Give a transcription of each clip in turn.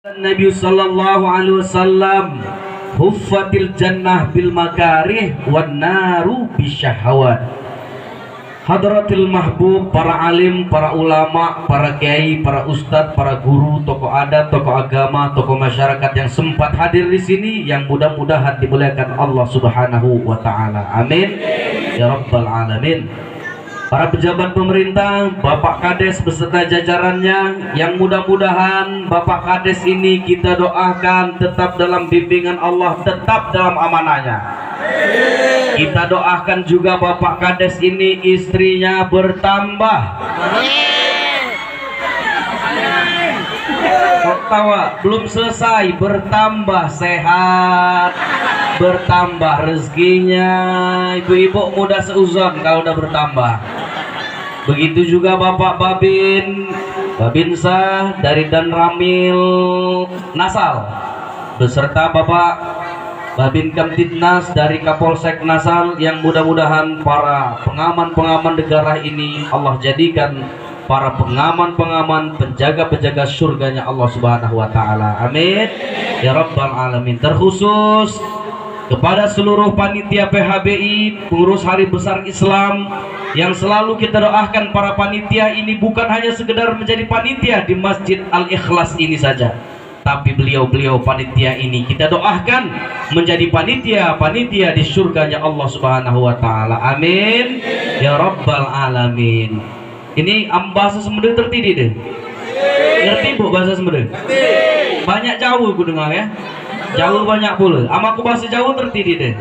Nabi sallallahu alaihi wasallam huffatil jannah bil makarih wan naru bisyahawat. Hadratil mahbub, para alim, para ulama, para kiai, para ustadz, para guru, tokoh adat, tokoh agama, tokoh masyarakat yang sempat hadir di sini, yang mudah-mudahan dimuliakan Allah Subhanahu wa taala. Amin ya rabbal alamin. Para pejabat pemerintah, Bapak Kades beserta jajarannya, yang mudah-mudahan Bapak Kades ini kita doakan tetap dalam bimbingan Allah, tetap dalam amanahnya. Kita doakan juga Bapak Kades ini istrinya bertambah. Kok tawa? Belum selesai, bertambah sehat, bertambah rezekinya. Ibu-ibu muda seuzon kalau udah bertambah. Begitu juga Bapak Babinsa dari Dan Ramil Nasal beserta Bapak Babin Kamtibnas dari Kapolsek Nasal, yang mudah-mudahan para pengaman-pengaman negara ini Allah jadikan para pengaman-pengaman, penjaga-penjaga surganya Allah Subhanahu wa taala. Amin ya rabbal alamin. Terkhusus kepada seluruh panitia PHBI, pengurus Hari Besar Islam, yang selalu kita doakan para panitia ini bukan hanya sekedar menjadi panitia di Masjid Al-Ikhlas ini saja, tapi beliau-beliau panitia ini kita doakan menjadi panitia di surganya Allah Subhanahu wa taala. Amin ya rabbal alamin. Ini bahasa Semede tertidi deh. Ngerti bu bahasa Semede? Banyak jauh ku dengar ya. Jauh banyak pula. Amaku bahasa Jawa tertidi deh.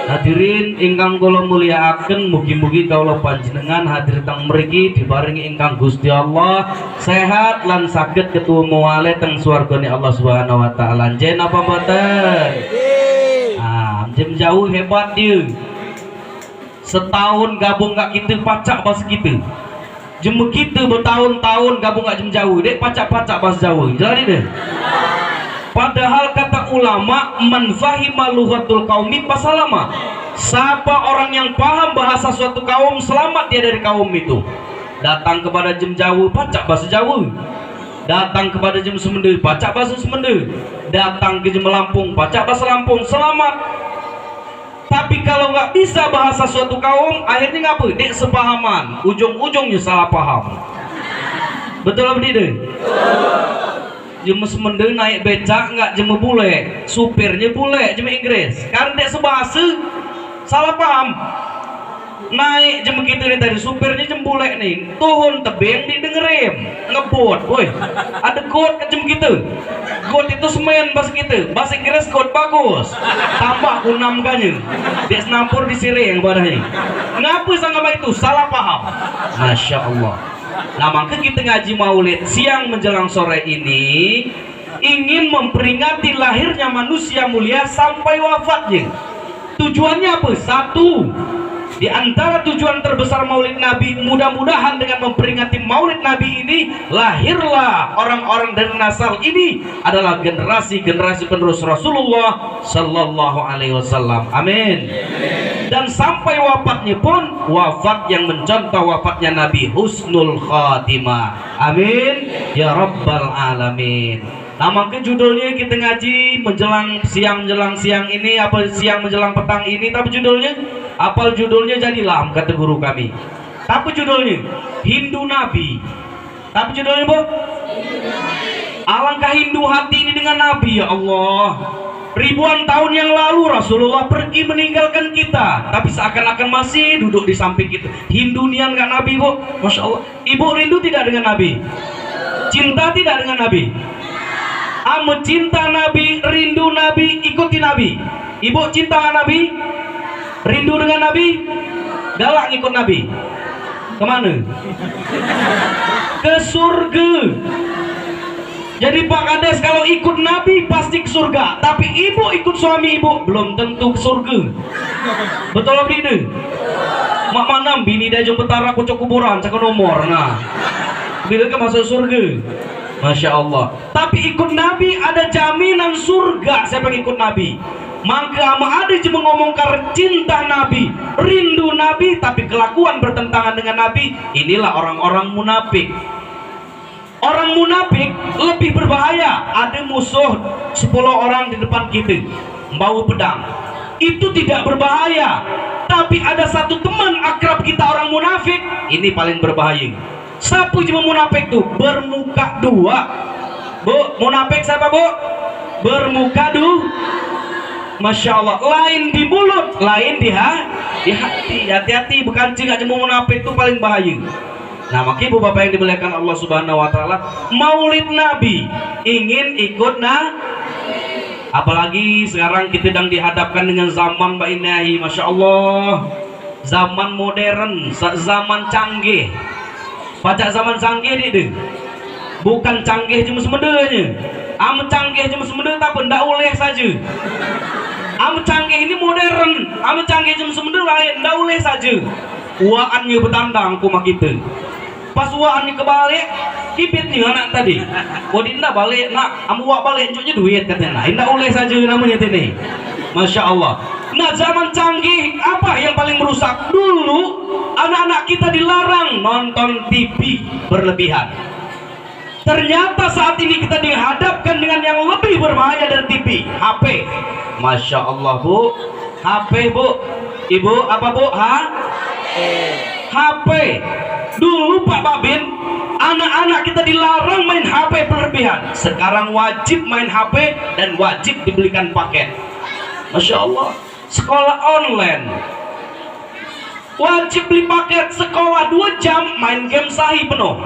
Hadirin ingkang kula mulyakaken, mugi-mugi kawula panjenengan hadir teng mriki dibarengi ingkang Gusti Allah sehat lan saged ketemu muale teng swargane Allah Subhanahu wa taala. Njen apa mboten? Jem jauh hebat dia. Setahun gabung gak kita pacak bahasa kita. Jem kita bertahun-tahun gabung gak jem jauh dek pacak-pacak bahasa Jawa. Jadi deh. Padahal kata ulama, man fahima lughatul qaumi fasalama. Siapa orang yang paham bahasa suatu kaum, selamat dia dari kaum itu. Datang kepada jem Jawa, pacak bahasa Jawa. Datang kepada jem Semende, pacak bahasa Semende. Datang ke jem Lampung, pacak bahasa Lampung, selamat. Tapi kalau nggak bisa bahasa suatu kaum, akhirnya ngapa? Dek sepahaman, ujung-ujungnya salah paham. Betul apa tidak? Jemu Semende naik becak nggak jemu bule, supirnya bule jemu Inggris, karena dia sebahasa salah paham. Naik jemu gitu nih tadi, supirnya jemu bule nih, turun tebing didengerin ngebut, woi ada got ke jemu gitu, got itu semen bahasa gitu, bahasa Inggris got bagus, tambah kunam kanya, dia senampur di sireng badahnya. Ngapa sama itu salah paham? Masya Allah. Nah maka kita ngaji maulid siang menjelang sore ini ingin memperingati lahirnya manusia mulia sampai wafatnya. Tujuannya apa? Satu, di antara tujuan terbesar maulid Nabi, mudah-mudahan dengan memperingati maulid Nabi ini lahirlah orang-orang dari Nasal ini adalah generasi penerus Rasulullah Sallallahu Alaihi Wasallam. Amin. Dan sampai wafatnya pun wafat yang mencontoh wafatnya Nabi, husnul khatimah. Amin ya rabbal alamin. Nah maka judulnya kita ngaji menjelang siang ini, apa siang menjelang petang ini, tapi judulnya apal judulnya jadilah kata guru kami. Tapi judulnya Hindu Nabi. Tapi judulnya bu, alangkah Hindu hati ini dengan Nabi. Ya Allah, ribuan tahun yang lalu Rasulullah pergi meninggalkan kita, tapi seakan-akan masih duduk di samping kita. Hindunian gak Nabi bu, Masya Allah. Ibu rindu tidak dengan Nabi? Cinta tidak dengan Nabi? Amu cinta Nabi, rindu Nabi, ikuti Nabi. Ibu cinta dengan Nabi, rindu dengan Nabi, galak ikut Nabi. Kemana? Ke surga. Jadi Pak Kades kalau ikut Nabi pasti ke surga, tapi ibu ikut suami ibu belum tentu ke surga. Betul apa tidak? Mak manam bini dia jom betara kocok kuburan cakap nomor. Nah, bila ke masuk surga. Masya Allah. Tapi ikut Nabi ada jaminan surga. Siapa yang ikut Nabi? Maka ada yang mengomongkan cinta Nabi, rindu Nabi, tapi kelakuan bertentangan dengan Nabi. Inilah orang-orang munafik. Orang munafik lebih berbahaya. Ada musuh 10 orang di depan kita bawa pedang, itu tidak berbahaya. Tapi ada satu teman akrab kita orang munafik, ini paling berbahaya. Siapa cuma munafik tuh? Bermuka dua. Bu, munafik siapa bu? Bermuka dua. Masya Allah, lain di mulut, lain di hati. Hati-hati, bukan cuma munafik itu paling bahaya. Nah, makanya ibu bapak yang dimuliakan Allah Subhanahu wa taala, Maulid Nabi ingin ikut apalagi sekarang kita sedang dihadapkan dengan zaman Mbak Inahi, Masya Allah, zaman modern, zaman canggih. Baca zaman canggih ini bukan canggih cuma sebenarnya. Canggih cuma sebenarnya tapi ndak oleh saja. Canggih ini modern, canggih cuma sebenarnya lain, ndak oleh saja. Waannya bertandang kuma kita. Pas waannya kebalik, kipitnya anak tadi. Oh dinda balik nak, wak balik cuknya duit katanya. Nah, indah oleh saja namanya ini. Masya Allah. Nah, zaman canggih apa yang paling merusak? Dulu anak-anak kita dilarang nonton TV berlebihan. Ternyata saat ini kita dihadapkan dengan yang lebih berbahaya dari TV, HP. Masya Allah bu, HP bu, ibu apa bu? HP. Dulu Pak Babin, anak-anak kita dilarang main HP berlebihan. Sekarang wajib main HP dan wajib dibelikan paket. Masya Allah. Sekolah online wajib beli paket. Sekolah 2 jam main game sahih penuh.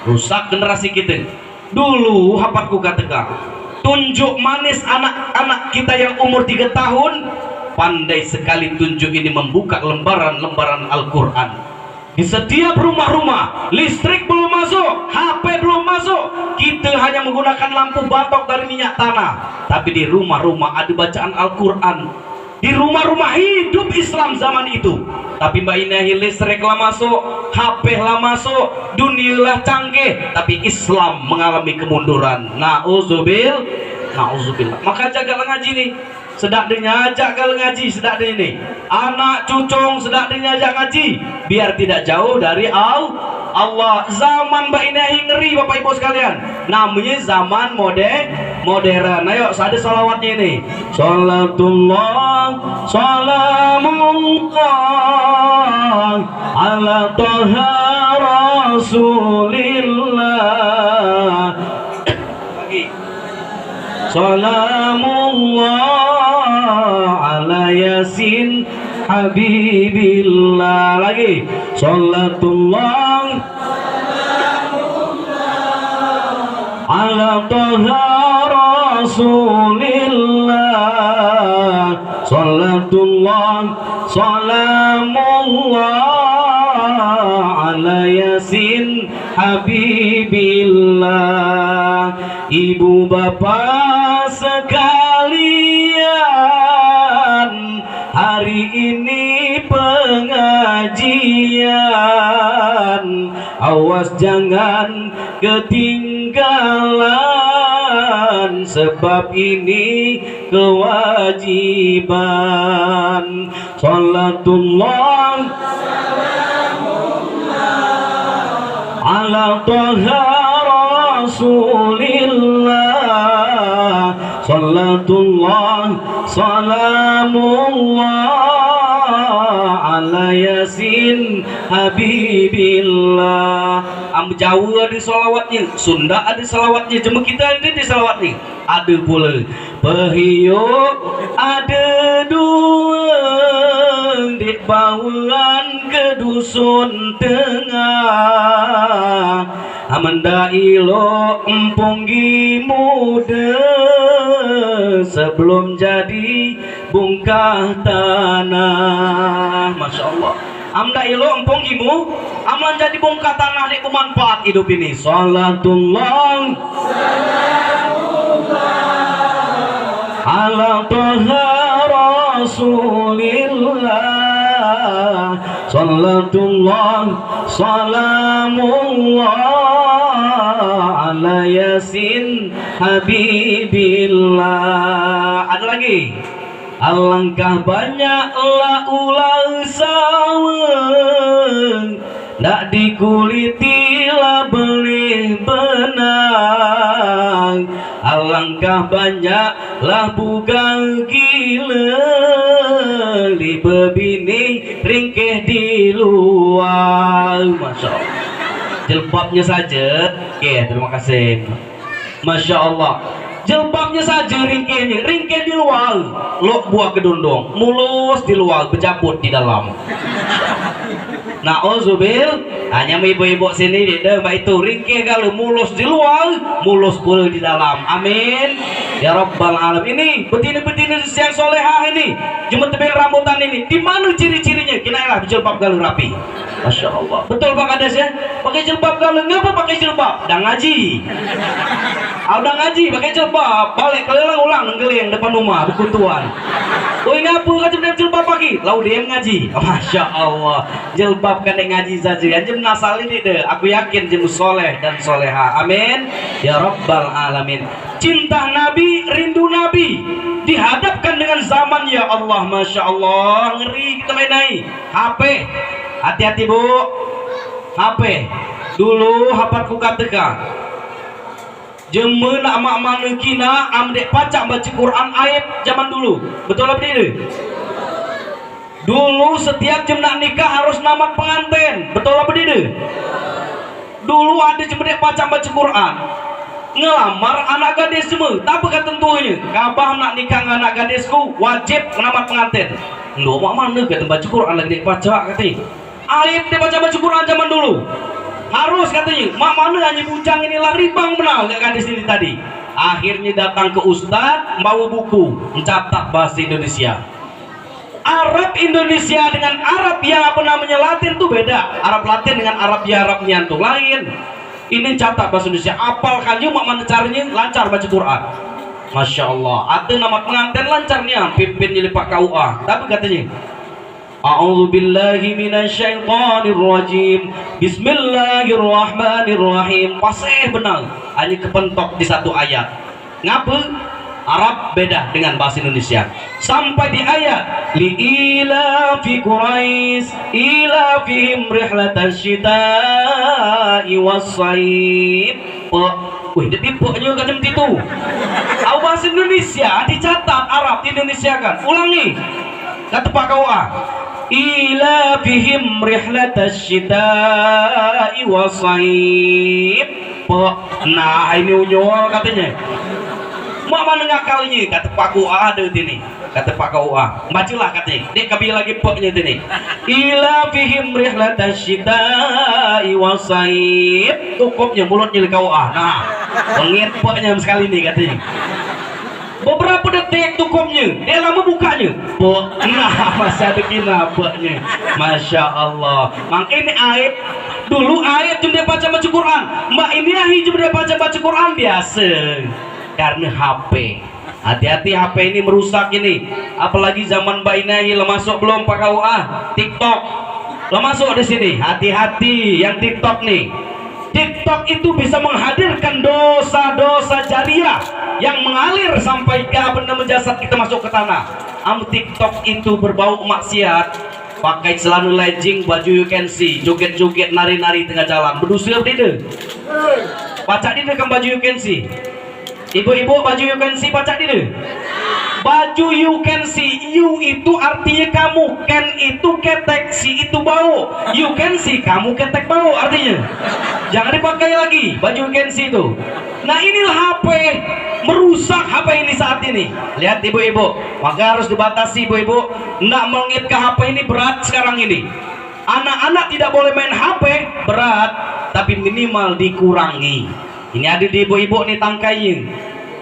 Rusak generasi kita. Dulu hapatku katakan, tunjuk manis anak-anak kita yang umur 3 tahun, pandai sekali tunjuk ini membuka lembaran-lembaran Al-Quran. Di setiap rumah-rumah listrik belum masuk, HP belum masuk, kita hanya menggunakan lampu batok dari minyak tanah, tapi di rumah-rumah ada bacaan Al-Quran. Di rumah-rumah hidup Islam zaman itu. Tapi Mbak Inahi, listrik lah masuk, HP lah masuk, dunia lah canggih, tapi Islam mengalami kemunduran. Na'udzubillah. Maka jagalah ngaji nih. Sedak dinyajak kalau ngaji, sedak ini anak cucung sedak dinyajak ngaji biar tidak jauh dari Allah. Zaman Mbak Inahi ngeri Bapak Ibu sekalian, namanya zaman modern. Ayo ada salawatnya ini. Salatullah salamullah ala toha rasulillah. Salamullah ala yasin habibillah. Lagi salatullah ala toha rasulillah. Salatullah salamullah ala yasin habibillah. Ibu bapak sekalian, hari ini pengajian, awas jangan ketinggalan, sebab ini kewajiban. Salatullah ala toha rasulillah. Salatullah salamullah ala yasin habibillah. Jawa ada salawatnya, Sunda ada salawatnya, cuma kita ini di salawat nih ada pula. Pehiyuk ada dua di bawaan ke dusun tengah, amandailo empunggi muda sebelum jadi bongkah tanah. Masya Allah. Amda ilo empung imu amlan jadi bongkar tanah di pemanfaat hidup ini. Salatullah ala toha rasulillah. Salatullah salamullah ala yasin habibillah. Ada lagi. Alangkah banyaklah ulang saweng Nak dikuliti lah beli benang, alangkah banyak lah bukan gila, li bebini ringkeh di luar. Masya Allah. Jilbabnya saja. Oke, terima kasih. Masya Allah. Jilbabnya saja ringkehnya, ringkeh di luar, lok buah kedondong, mulus di luar, berjabut di dalam. Nauzubil, hanya ibu-ibu sini deh, mbak itu ringkeh kalau mulus di luar, mulus pula di dalam. Amin. Ya Rabbal Alamin. Ini betina-betina yang solehah ini, cuma tebel rambutan ini. Di mana ciri-cirinya? Kinailah jilbab kalau rapi. Masya Allah. Betul Pak Kades ya? Pakai jilbab kalau ngapa pakai jilbab? Dah ngaji. Udah ngaji pakai jilbab, balik keliling ulang ngeling depan rumah berkuntuan. Oi ngapa kan jilbab pagi? Lau dia ngaji. Masya Allah. Jilbab kan ngaji saja. Anjem nasal ini deh. Aku yakin jem soleh dan soleha. Amin. Ya Rabbal Alamin. Cinta Nabi, rindu Nabi dihadapkan dengan zaman, ya Allah. Masya Allah. Ngeri kita main naik HP. Hati-hati bu, HP dulu hapatku katakan jeme nak mak kina amdek pacak baca Quran ayat zaman dulu, betul apa ini? Dulu setiap jam nak nikah harus namat pengantin, betul apa ini? Dulu ada jemedek pacak baca Quran, ngelamar anak gadis semua, tapi ketentuannya kabah nak nikah dengan anak gadisku wajib namat pengantin. Nggak mak mana kata baca Quran lagi dek pacak katanya. Ayat dia baca Quran zaman dulu harus katanya. Mak mana hanya bujang inilah ribang menang gak gadis ini tadi. Akhirnya datang ke ustad bawa buku mencatat bahasa Indonesia. Arab Indonesia dengan Arab yang apa namanya Latin tuh beda. Arab Latin dengan Arab ya Arabnya tuh lain. Ini catat bahasa Indonesia. Apal kan mak mana caranya lancar baca Quran. Masya Allah. Ada nama pengantin lancarnya pimpin jadi Pak KUA. Tapi katanya A'udzu billahi minasyaitonir rajim. Bismillahirrahmanirrahim. Fasih benar. Hanya kepentok di satu ayat. Ngapa? Arab beda dengan bahasa Indonesia. Sampai di ayat li ila fi Quraisy ila fihim rihlatash syita'i was-sayf. Wih, dipoknya macam itu. Bahasa Indonesia dicatat Arab di Indonesia kan. Ulangi. Kata Pak KUA. Ila fihim rihlatash syita'i was-sayf. Nah, ini unyol katanya. Mak mana ngakalnya? Kata Pak KUA ada di sini. Kata Pak KUA. Bacalah katanya. Dia kabih lagi poknya sini. Ila fihim rihlatash syita'i was-sayf. Tukupnya mulutnya di KUA. Nah, pengit poknya sekali nih katanya. Beberapa detik tukupnya, dia lama bukanya. Nah, masih ada kinapanya. Masya Allah. Makanya ini ayat. Dulu ayat cuma dia baca Quran. Mbak ini ahi cuma dia baca Quran biasa. Karena HP. Hati-hati HP ini merusak ini. Apalagi zaman Mbak Inahi lah masuk belum Pak KUA. TikTok. Lah masuk di sini. Hati-hati yang TikTok nih. TikTok itu bisa menghadirkan dosa-dosa jariah yang mengalir sampai ke benda jasad kita masuk ke tanah. TikTok itu berbau maksiat. Pakai celana legging, baju you can see, joget-joget, nari-nari tengah jalan. Berdosa tidak? Pacak tidak kan baju you can see? Ibu-ibu baju you can see pacak tidak? Baju you can see, you itu artinya kamu, can itu ketek, si itu bau. You can see, kamu ketek bau artinya. Jangan dipakai lagi baju you can see itu. Nah inilah HP merusak HP ini saat ini. Lihat ibu-ibu, maka harus dibatasi ibu-ibu. Nggak mengit ke HP ini berat sekarang ini. Anak-anak tidak boleh main HP berat, tapi minimal dikurangi. Ini ada di ibu-ibu nih tangkayin.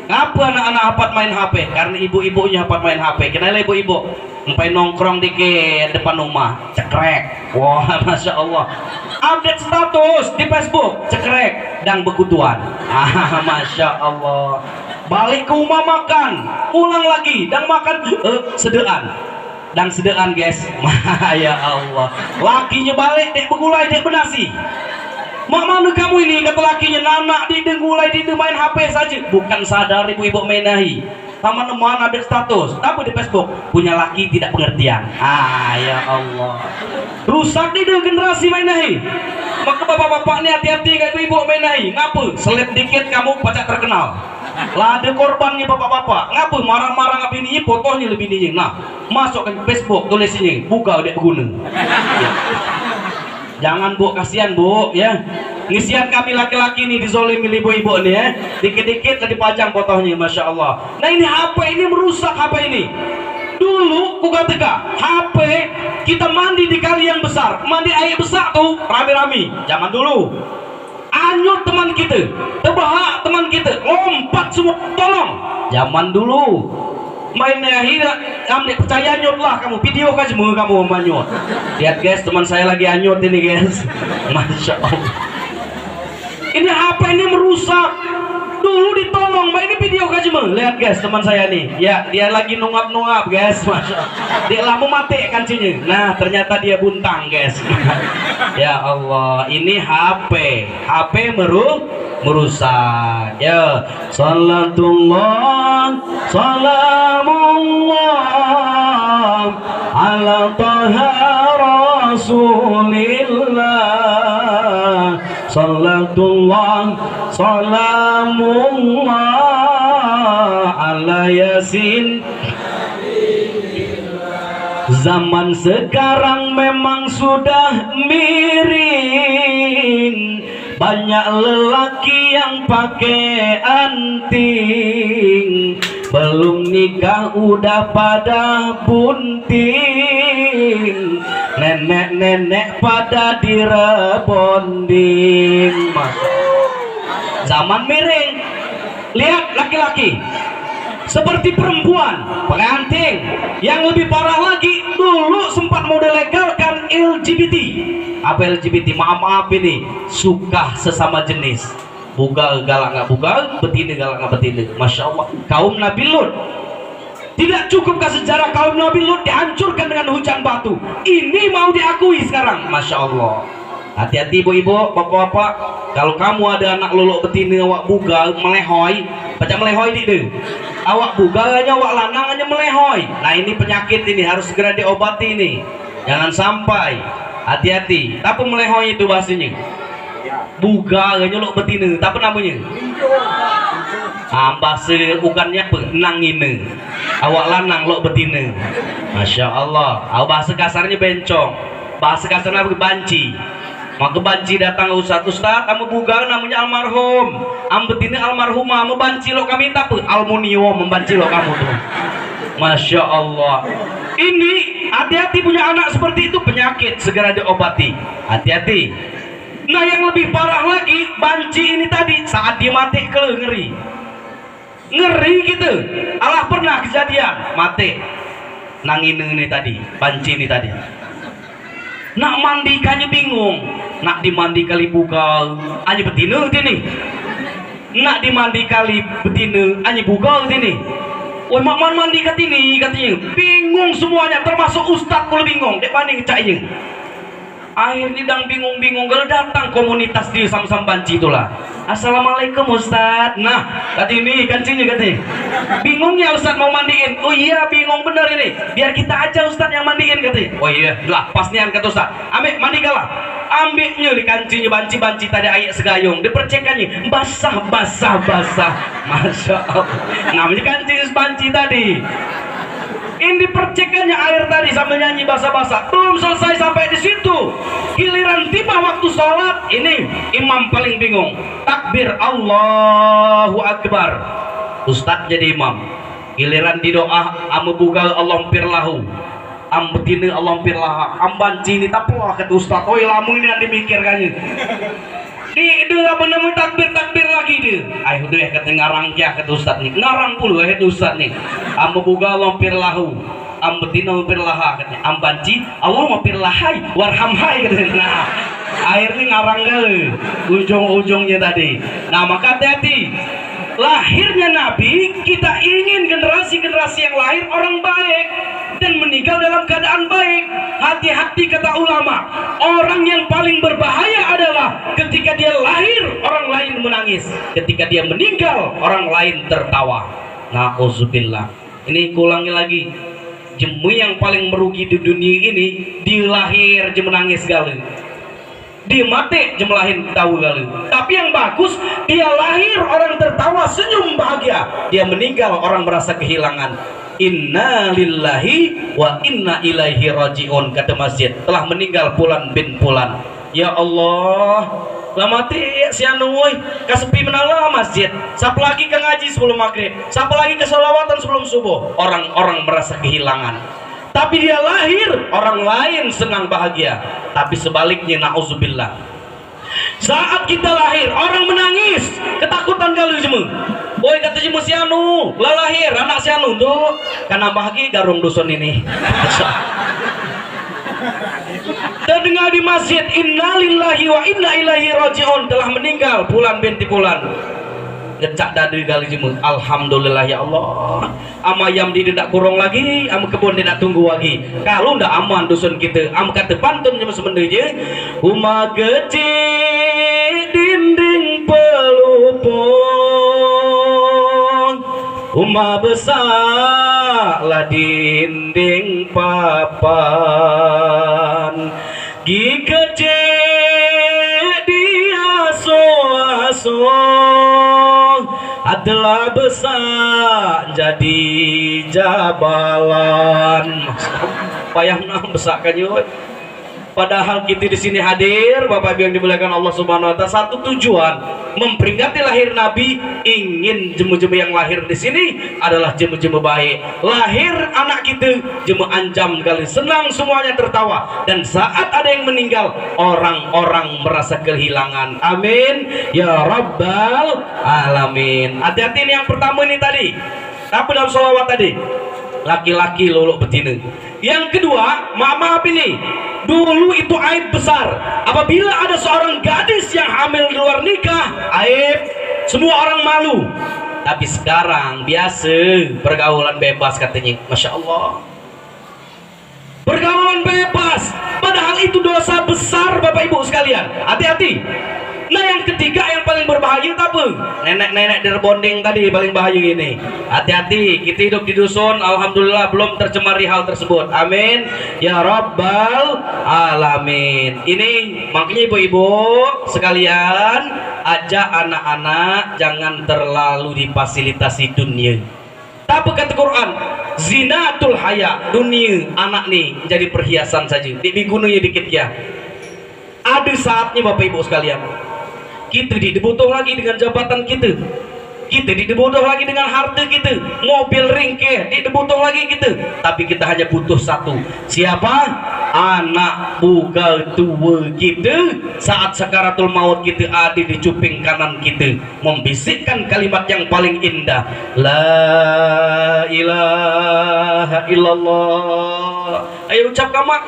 Ngapa anak-anak apat main HP? Karena ibu-ibunya apat main HP. Kenapa ibu-ibu? Sampai nongkrong dikit depan rumah, cekrek. Wah, Masya Allah. Update status di Facebook, cekrek dan bekutuan. Masya Allah. Balik ke rumah makan, ulang lagi dan makan sedean. Dan sedean guys. Ya Allah. Lakinya balik dek begulai dek benasi. Mak mana kamu ini kata lakinya, anak di gulai di main HP saja. Bukan sadar ibu-ibu menahi. teman-teman update status, tapi di Facebook punya laki tidak pengertian. Ya Allah, rusak nih deh generasi main nahi. Maka bapak-bapak nih hati-hati kayak ibu main nahi. Ngapa? Selip dikit kamu pacak terkenal. Lah ada korbannya bapak-bapak. Ngapa marah-marah ngapa ini fotonya lebih nih. Nah, masuk ke Facebook tulis ini, buka udah guna. Jangan bu, kasihan bu ya. Ngisian kami laki-laki nih dizolimi ibu-ibu nih ya. Dikit-dikit tadi pajang fotonya, masya Allah. Nah ini HP ini merusak HP ini. Dulu ku katakan HP kita mandi di kali yang besar, mandi air besar tuh rame-rame. Zaman dulu. Anyut teman kita, tebahak teman kita, lompat semua tolong. Zaman dulu. Mainnya hina, kamu percaya anyut lah kamu, video kan semua kamu anyut. Lihat guys, teman saya lagi anyut ini guys. Masya Allah. Ini HP ini merusak. Dulu ditolong, mbak ini video kan cuma. Lihat guys, teman saya nih. Ya, dia lagi nungap-nungap guys. Masya Allah. Dia lama mati kancinya. Nah, ternyata dia buntang guys. Ya Allah, ini HP. HP merusak. Ya, salatullah, salamullah ala taha rasulillah. Salatullah, salamullah ala yasin. Zaman sekarang memang sudah miring. Banyak lelaki yang pakai anting, belum nikah udah pada bunting. Nenek-nenek pada direbonding. Zaman miring. Lihat laki-laki seperti perempuan pengantin. Yang lebih parah lagi, dulu sempat mau dilegalkan LGBT. Apa LGBT? Maaf ini, suka sesama jenis. Bugal galak nggak bugal, betina galak nggak betina. Masya Allah, kaum Nabi Lut. Tidak cukupkah sejarah kaum Nabi Lut dihancurkan dengan hujan batu? Ini mau diakui sekarang. Masya Allah. Hati-hati ibu-ibu, bapak-bapak. Kalau kamu ada anak lolok betina awak bugal, melehoi, baca melehoi deh. Awak bugal aja, awak lanang aja melehoi. Nah ini penyakit ini harus segera diobati ini. Jangan sampai. Hati-hati. Tapi melehoi itu bahasanya. Bugal aja lolok betina. Tapi namanya. Bahasa bukannya nangine. Awak lanang lolok betina. Masya Allah. Bahasa kasarnya bencong. Bahasa kasarnya banci. Maka banci datang ustaz, kamu bugal namanya almarhum, ambetina almarhumah, mau banci lo kami tak aluminium membanci lo kamu tuh. Masya Allah. Ini hati-hati punya anak seperti itu penyakit, segera diobati. Hati-hati. Nah yang lebih parah lagi, banci ini tadi saat dia mati ngeri gitu. Allah pernah kejadian mati. Nangin ini tadi, banci ini tadi. Nak mandikannya bingung, nak dimandi kali bugal, hanya betina ini. Nak dimandi kali betina, hanya bugal ini. Woi mak mandi kat ini katanya, bingung semuanya, termasuk ustaz pun bingung. Dek banding caknya. Akhirnya dang bingung-bingung, kalau datang komunitas di Sam-Sam Banci itulah. Assalamualaikum Ustaz. Nah, kata ini kancinya katanya. Bingungnya Ustaz mau mandiin. Oh iya, bingung bener ini. Biar kita aja Ustaz yang mandiin katanya. Oh iya, lah pas nian kata Ustaz. Ambil mandi kalah. Ambilnya di kancinya banci-banci tadi air segayung. Dipercekannya basah. Masya Allah. Namanya kancing banci tadi. Ini dipercekannya air tadi sambil nyanyi basa-basa. Belum selesai sampai di situ. Giliran tiba waktu sholat, ini imam paling bingung. Takbir Allahu Akbar. Ustadz jadi imam. Giliran di doa, amubugal Allah pirlahu. Ambetini Allah pirlah. Ambanci ini tapulah kata Ustadz. Oh ilamu ini yang dimikirkannya. Dia menemui takbir lagi dia. Ayo udah kata ngarang ya kata Ustaz nih. Ngarang puluh ya Ustaz nih. Amba buga lompir lahu. Ambetina lompir laha katanya. Ambanci Allah lompir lahai warhamhai katanya. Nah, akhirnya ngarang kali ujung-ujungnya tadi. Nah, maka hati-hati. Lahirnya Nabi, kita ingin generasi-generasi yang lahir orang baik dan meninggal dalam keadaan baik. Hati-hati kata ulama, orang yang paling berbahaya adalah ketika dia lahir orang lain menangis, ketika dia meninggal orang lain tertawa. Nauzubillah. Ini kulangi lagi. Jemu yang paling merugi di dunia ini, dia lahir dia menangis galau, dia mati dia melahin tahu galau. Tapi yang bagus, dia lahir orang tertawa senyum bahagia, dia meninggal orang merasa kehilangan. Inna lillahi wa inna ilaihi rajiun, kata masjid. Telah meninggal Fulan bin Fulan. Ya Allah, lah mati si anu kasepi menala masjid. Siapa lagi ke ngaji sebelum maghrib, siapa lagi ke sholawatan sebelum subuh. Orang-orang merasa kehilangan. Tapi dia lahir, orang lain senang bahagia. Tapi sebaliknya, nauzubillah. Saat kita lahir, orang menangis, ketakutan kali jemu. Woi kata jemu si anu, lah lahir anak si anu tuh, karena bahagia garung dusun ini. Terdengar di masjid, innalillahi wa inna ilaihi rajiun, telah meninggal Fulan binti Fulan. Ngecak dadu kali jemu. Alhamdulillah ya Allah. Amayam di tidak kurang lagi, am kebun tidak tunggu lagi. Kalau ndak aman dusun kita, am kata pantun cuma sebenarnya. Uma kecil dinding pelupung, uma besar lah dinding papan. Gi kecil dia adalah besar jadi jabalan. Payah nang besarkan yuk. Padahal kita di sini hadir, Bapak Ibu yang dimuliakan Allah Subhanahu wa taala, satu tujuan memperingati lahir Nabi, ingin jemu-jemu yang lahir di sini adalah jemu-jemu baik. Lahir anak kita, jemu anjam kali senang, semuanya tertawa. Dan saat ada yang meninggal, orang-orang merasa kehilangan. Amin ya rabbal alamin. Hati-hati ini yang pertama ini tadi. Apa dalam sholawat tadi? Laki-laki lolok betina. Yang kedua, maaf ini, dulu itu aib besar. Apabila ada seorang gadis yang hamil di luar nikah, aib, semua orang malu. Tapi sekarang biasa, pergaulan bebas katanya. Masya Allah, pergaulan bebas. Padahal itu dosa besar Bapak Ibu sekalian. Hati-hati. Nah yang ketiga yang paling berbahaya apa? Nenek-nenek derbonding tadi paling bahaya ini. Hati-hati, kita hidup di dusun, alhamdulillah belum tercemari hal tersebut. Amin ya rabbal alamin. Ini makanya ibu-ibu sekalian, ajak anak-anak jangan terlalu difasilitasi dunia. Tapi kata Quran, zinatul haya, dunia anak nih jadi perhiasan saja, digunanya dikit ya. Ada saatnya Bapak Ibu sekalian, kita dibutuh lagi dengan jabatan kita, dibutuh lagi dengan harta kita, mobil ringkih dibutuh lagi kita. Tapi kita hanya butuh satu, siapa? Anak bugal tua kita. Saat sakaratul maut kita ada di cuping kanan kita, membisikkan kalimat yang paling indah, la ilaha illallah. Ayo ucap kama,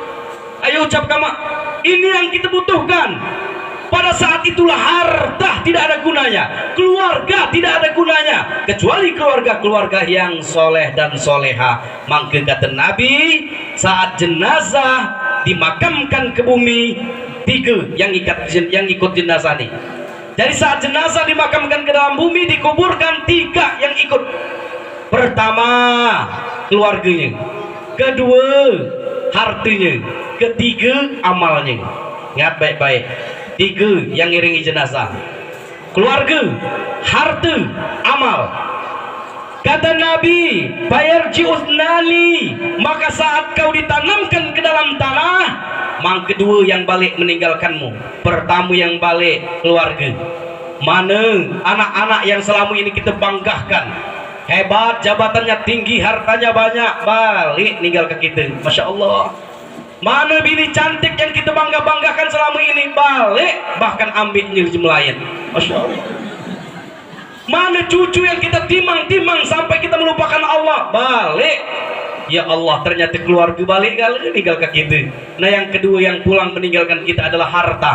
ayo ucap kama. Ini yang kita butuhkan. Pada saat itulah harta tidak ada gunanya, keluarga tidak ada gunanya, kecuali keluarga-keluarga yang soleh dan soleha. Maka kata Nabi, saat jenazah dimakamkan ke bumi, tiga yang ikut jenazah ini. Jadi saat jenazah dimakamkan ke dalam bumi, dikuburkan, tiga yang ikut. Pertama, keluarganya. Kedua, hartanya. Ketiga, amalnya. Ingat baik-baik. Tiga yang ngiringi jenazah: keluarga, harta, amal. Kata Nabi, bayarji'usnali, maka saat kau ditanamkan ke dalam tanah, mang kedua yang balik meninggalkanmu. Pertama yang balik keluarga. Mana anak-anak yang selama ini kita banggakan, hebat, jabatannya tinggi, hartanya banyak, balik ninggal ke kita. Masya Allah. Mana bini cantik yang kita bangga-banggakan selama ini, balik bahkan ambil nyiljem lain. Masya Allah. Mana cucu yang kita timang-timang sampai kita melupakan Allah, balik. Ya Allah, ternyata keluarga balik kali meninggal ke kita. Nah yang kedua yang pulang meninggalkan kita adalah harta.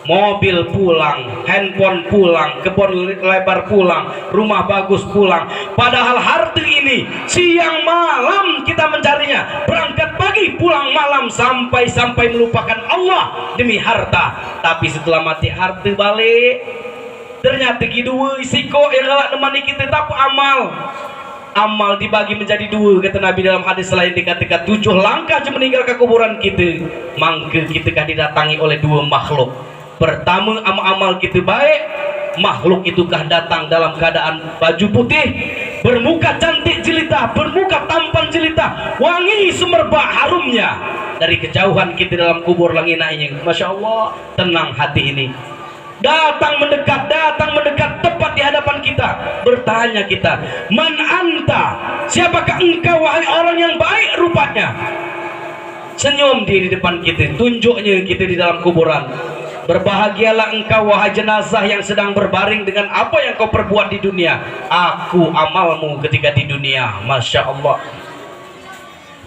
Mobil pulang, handphone pulang, kebun lebar pulang, rumah bagus pulang. Padahal harta ini siang malam kita mencarinya, berangkat pagi pulang malam, sampai melupakan Allah demi harta. Tapi setelah mati harta balik. Ternyata dua siko yang galak nemani kita tapi amal dibagi menjadi dua, kata Nabi dalam hadis lain dikatakan 7 langkah je meninggal ke kuburan kita, mangke kita kah didatangi oleh 2 makhluk. Pertama, amal kita baik, makhluk itukah datang dalam keadaan baju putih, bermuka cantik jelita, bermuka tampan jelita, wangi semerbak harumnya. Dari kejauhan kita dalam kubur langinaing, Masya Allah, tenang hati ini. Datang mendekat tepat di hadapan kita, bertanya kita, man anta, siapakah engkau wahai orang yang baik rupanya? Senyum di depan kita, tunjuknya kita di dalam kuburan. Berbahagialah engkau wahai jenazah yang sedang berbaring dengan apa yang kau perbuat di dunia. Aku amalmu ketika di dunia. Masya Allah.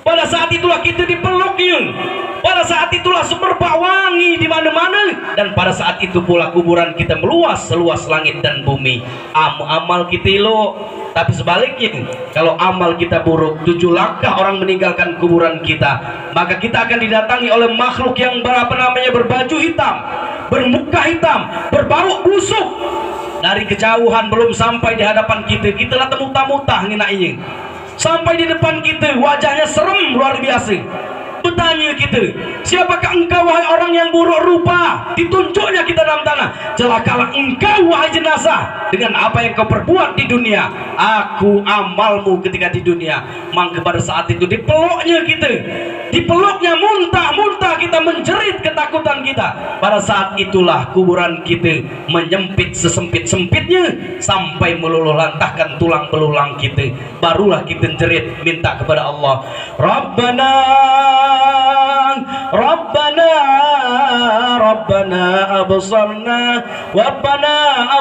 Pada saat itulah kita dipeluknya. Pada saat itulah semerbak wangi di mana-mana, dan pada saat itu pula kuburan kita meluas seluas langit dan bumi. Amal kita lo, tapi sebaliknya kalau amal kita buruk, 7 langkah orang meninggalkan kuburan kita, maka kita akan didatangi oleh makhluk yang berbaju hitam, bermuka hitam, berbau busuk. Dari kejauhan belum sampai di hadapan kita, kita lah temutah-mutah nginaing. Sampai di depan kita, wajahnya serem luar biasa. Bertanya kita, siapakah engkau wahai orang yang buruk rupa? Ditunjuknya kita dalam tanah. Celakalah engkau wahai jenazah dengan apa yang kau perbuat di dunia. Aku amalmu ketika di dunia. Maka pada saat itu dipeluknya kita, dipeluknya muntah-muntah kita, menjerit ketakutan kita. Pada saat itulah kuburan kita menyempit sesempit-sempitnya sampai meluluh lantahkan tulang belulang kita. Barulah kita jerit minta kepada Allah, Rabbana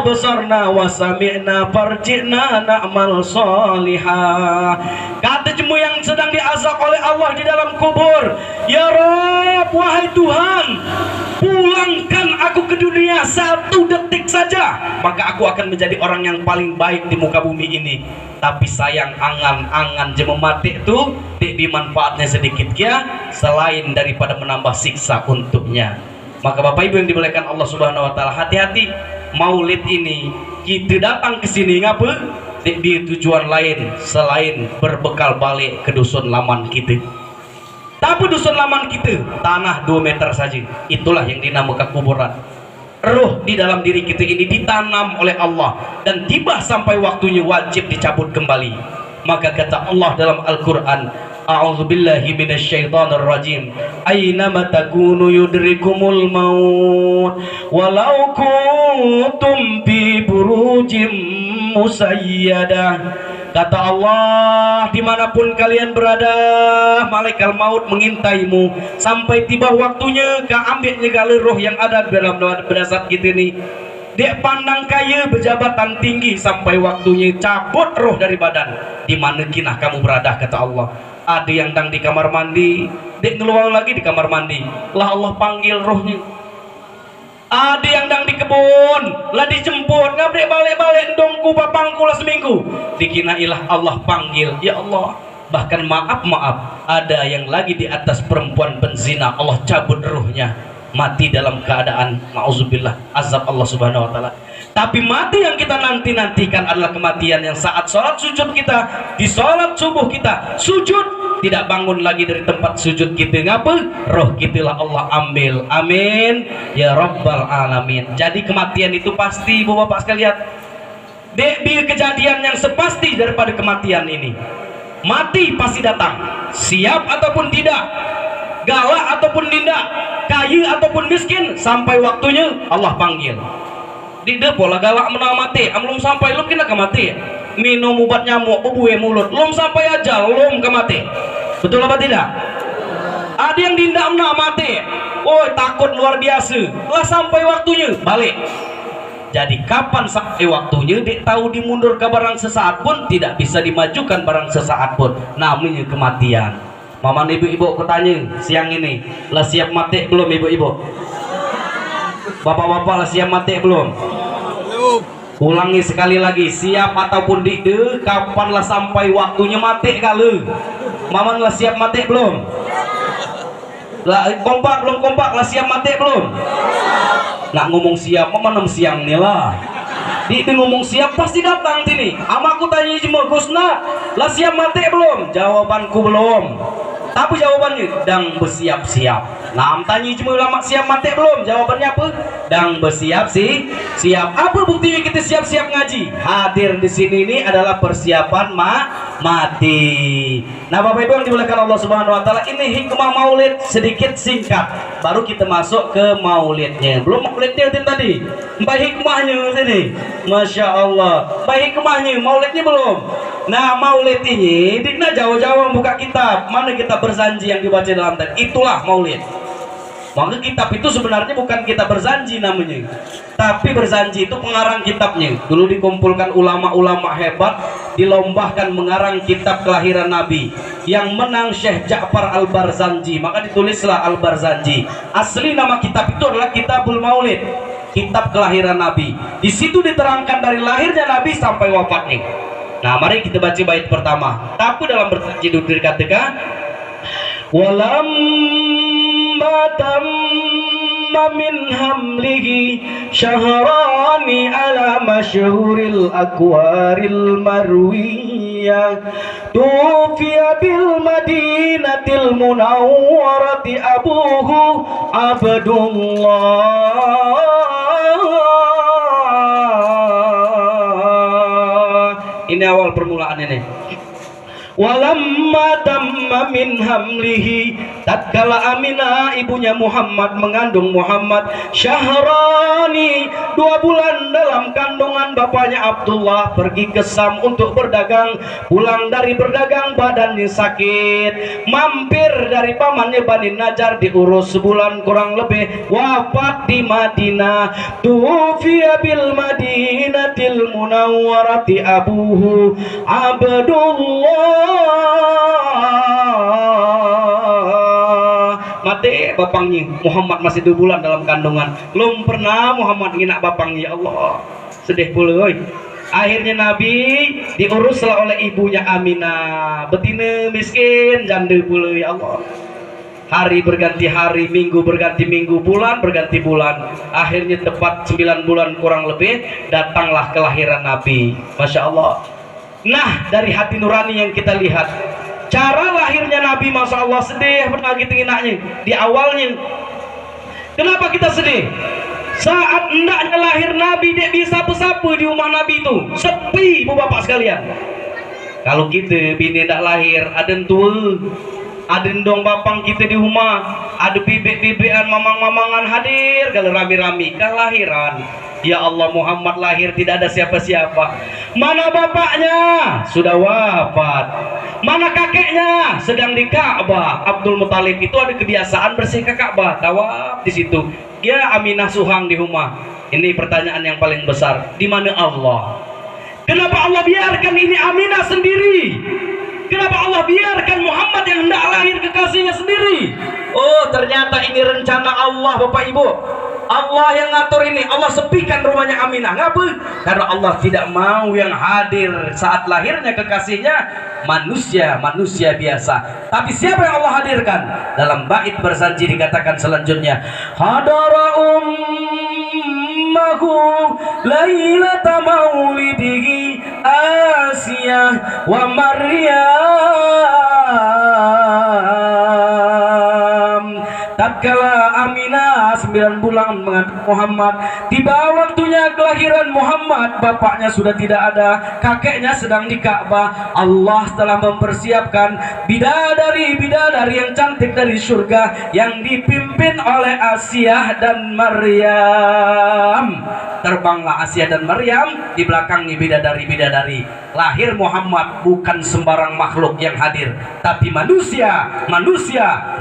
absarna wa sami'na farji'na na'mal salihah. Kata jemu yang sedang diazab oleh Allah di dalam kubur, ya Rabb, wahai Tuhan, pulangkan aku ke dunia 1 detik saja, maka aku akan menjadi orang yang paling baik di muka bumi ini. Tapi sayang angan-angan jemu mati itu dimanfaatnya sedikit ya, selain daripada menambah siksa untuknya. Maka Bapak Ibu yang dimuliakan Allah Subhanahu wa taala, hati-hati. Maulid ini kita datang ke sini ngapa? Di tujuan lain selain berbekal balik ke dusun laman kita. Tapi dusun laman kita tanah 2 meter saja, itulah yang dinamakan kuburan. Ruh di dalam diri kita ini ditanam oleh Allah, dan tiba sampai waktunya wajib dicabut kembali. Maka kata Allah dalam Al-Quran, a'udzubillahi minasyaitonir rajim, aynama takunu yudrikumul maut walau kuntum fi burujim musayyadah. Kata Allah, dimanapun kalian berada, malaikat maut mengintaimu sampai tiba waktunya ka ambilnya gala roh yang ada dalam jasad kita ini. Dek pandang kaya berjabatan tinggi sampai waktunya cabut roh dari badan. Di mana kinah kamu berada, kata Allah. Ada yang dang di kamar mandi, dek ngeluar lagi di kamar mandi, lah Allah panggil rohnya. Ada yang dang di kebun, lah dijemput, ngabdek balik-balik dongku papangku lah seminggu, dikinailah Allah panggil, ya Allah. Bahkan maaf, ada yang lagi di atas perempuan penzina, Allah cabut ruhnya, mati dalam keadaan na'udzubillah azab Allah Subhanahu wa taala. Tapi mati yang kita nanti-nantikan adalah kematian yang saat sholat sujud kita, di sholat subuh kita sujud, tidak bangun lagi dari tempat sujud kita, ngapa? Roh kita lah Allah ambil. Amin ya rabbal alamin. Jadi kematian itu pasti, bapak sekalian. Dek kejadian yang sepasti daripada kematian ini, mati pasti datang, siap ataupun tidak, galak ataupun tidak, kaya ataupun miskin, sampai waktunya Allah panggil. Di pola galak menang mati, belum sampai lu kena kemati. Minum obat nyamuk, bubuhe mulut, belum sampai aja, belum kemati. Betul apa tidak? Ada yang dindak menang mati, oh takut luar biasa, lah sampai waktunya balik. Jadi kapan sampai waktunya, dia tahu dimundur ke barang sesaat pun tidak bisa dimajukan barang sesaat pun, namanya kematian. Mama ibu-ibu kutanya siang ini, lah siap mati belum ibu-ibu? Bapak-bapak lah siap mati belum? Ulangi sekali lagi, siap ataupun tidak, kapanlah sampai waktunya mati kali? Mama lah siap mati belum? Lah kompak belum kompak, lah siap mati belum? Nak ngomong siap, mama 6 siang nih lah. Dia ngomong siap pasti datang sini. Ama aku tanya cuma Gusna, lah siap mati belum? Jawabanku belum. Tapi jawabannya dang bersiap-siap. Nah, tanya cuma ulama siap mati belum? Jawabannya apa? Dang bersiap sih, siap. Apa buktinya kita siap-siap ngaji? Hadir di sini ini adalah persiapan mati. Nah, Bapak Ibu yang dimuliakan Allah Subhanahu wa taala, ini hikmah Maulid sedikit singkat. Baru kita masuk ke Maulidnya. Belum Maulidnya tadi. Baik hikmahnya sini. Masya Allah. Baik hikmahnya, Maulidnya belum. Nah, Maulid ini dikna jauh-jauh buka kitab. Mana kitab berjanji yang dibaca dalam tadi? Itulah Maulid. Maka kitab itu sebenarnya bukan kitab berjanji namanya, tapi berjanji itu pengarang kitabnya. Dulu dikumpulkan ulama-ulama hebat, dilombakan mengarang kitab kelahiran Nabi. Yang menang Syekh Ja'far Al-Barzanji, maka ditulislah Al-Barzanji. Asli nama kitab itu adalah Kitabul Maulid, kitab kelahiran Nabi. Di situ diterangkan dari lahirnya Nabi sampai wafatnya. Nah, mari kita baca bait pertama. Tapi dalam berjanji itu dikatakan, walam tamma min hamlihi syahrani ala masyhuril aqwaril marwiyah tufiya bil madinatil munawwarati abuhu Abdullah. Ini awal permulaan ini. Walamma tamma min hamlihi, tatkala Aminah ibunya Muhammad mengandung Muhammad, syahrani 2 bulan dalam kandungan bapaknya Abdullah pergi ke Sam untuk berdagang. Pulang dari berdagang badannya sakit, mampir dari pamannya Bani Najjar diurus sebulan kurang lebih, wafat di Madinah. Tufiya bil madinatil munawwarati abuhu Abdullah. Mati bapangnya Muhammad masih 2 bulan dalam kandungan. Belum pernah Muhammad nginak bapangnya. Ya Allah, sedih pula. Akhirnya Nabi diuruslah oleh ibunya Aminah, betina miskin, janda pula. Ya Allah, hari berganti hari, minggu berganti minggu, bulan berganti bulan. Akhirnya tepat 9 bulan kurang lebih, datanglah kelahiran Nabi. Masya Allah. Nah, dari hati nurani yang kita lihat, cara lahirnya Nabi, Masya Allah, sedih pernah gitu enaknya di awalnya. Kenapa kita sedih? Saat hendaknya lahir Nabi, dia bisa sapu-sapu di rumah Nabi itu sepi, bu bapak sekalian. Kalau kita bini hendak lahir, ada tua, ada dong bapang kita di rumah, ada bibik-bibikan, mamang-mamangan hadir, kalau rami-rami kelahiran. Ya Allah, Muhammad lahir tidak ada siapa-siapa. Mana bapaknya? Sudah wafat. Mana kakeknya? Sedang di Ka'bah. Abdul Muthalib itu ada kebiasaan bersih ke Ka'bah, tawaf di situ. Ya, Aminah suhang di rumah. Ini pertanyaan yang paling besar. Di mana Allah? Kenapa Allah biarkan ini Aminah sendiri? Kenapa Allah biarkan Muhammad yang hendak lahir kekasihnya sendiri? Oh, ternyata ini rencana Allah, Bapak Ibu. Allah yang ngatur ini. Allah sepikan rumahnya Aminah. Ngapa? Karena Allah tidak mau yang hadir saat lahirnya kekasihnya manusia biasa. Tapi siapa yang Allah hadirkan? Dalam bait berjanji dikatakan selanjutnya, hadara ummahu lailata maulidihi Asiyah wa Maryam. Tatkala Aminah 9 bulan mengandung Muhammad, tiba waktunya kelahiran Muhammad, bapaknya sudah tidak ada, kakeknya sedang di Ka'bah. Allah telah mempersiapkan bidadari-bidadari yang cantik dari surga yang dipimpin oleh Asiyah dan Maryam. Terbanglah Asiyah dan Maryam, di belakangnya bidadari-bidadari. Lahir Muhammad bukan sembarang makhluk yang hadir, tapi manusia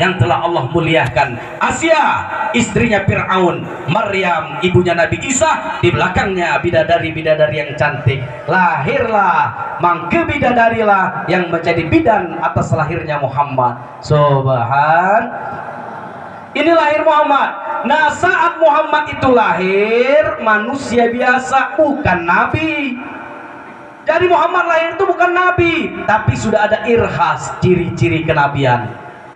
yang telah Allah muliakan. Asia istrinya Fir'aun, Maryam ibunya Nabi Isa, di belakangnya bidadari-bidadari yang cantik. Lahirlah mangke bidadarilah yang menjadi bidan atas lahirnya Muhammad. Ini lahir Muhammad. Nah, saat Muhammad itu lahir, manusia biasa, bukan nabi. Jadi Muhammad lahir itu bukan nabi, tapi sudah ada irhas, ciri-ciri kenabian.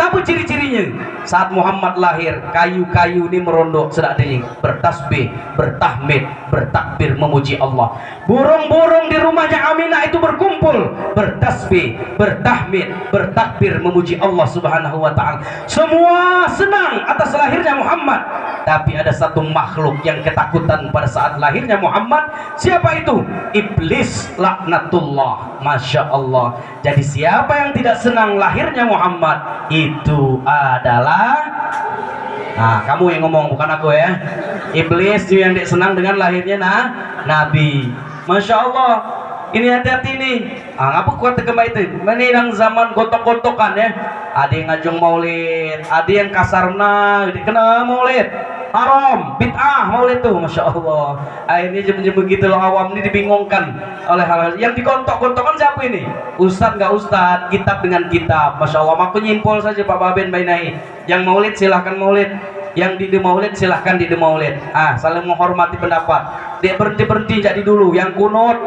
Tapi ciri-cirinya saat Muhammad lahir, kayu-kayu ini merondok sedang ini bertasbih, bertahmid, bertakbir memuji Allah. Burung-burung di rumahnya Aminah itu berkumpul bertasbih, bertahmid, bertakbir memuji Allah Subhanahu wa taala. Semua senang atas lahirnya Muhammad. Tapi ada satu makhluk yang ketakutan pada saat lahirnya Muhammad. Siapa itu? Iblis laknatullah. Masya Allah. Jadi siapa yang tidak senang lahirnya Muhammad, itu adalah, nah kamu yang ngomong bukan aku ya. Iblis juga yang tidak senang dengan lahirnya Nabi. Masya Allah. Ini hati-hati nih. Ngapa kuat kembali itu? Ini yang zaman gotok-gotokan ya. Ada yang ngajung maulid, ada yang kasarna, kena maulid. Haram, bid'ah maulid tuh, Masya Allah. Ini jam-jam begitu loh, awam ini dibingungkan oleh hal-hal yang digontok-gontokan. Siapa ini? Ustadz nggak ustadz, kitab dengan kitab. Masya Allah, aku nyimpul saja Pak Baben Bainai. Yang maulid silahkan maulid, yang di maulid silahkan di maulid. Saling menghormati pendapat. Dia berhenti jadi dulu. Yang kunut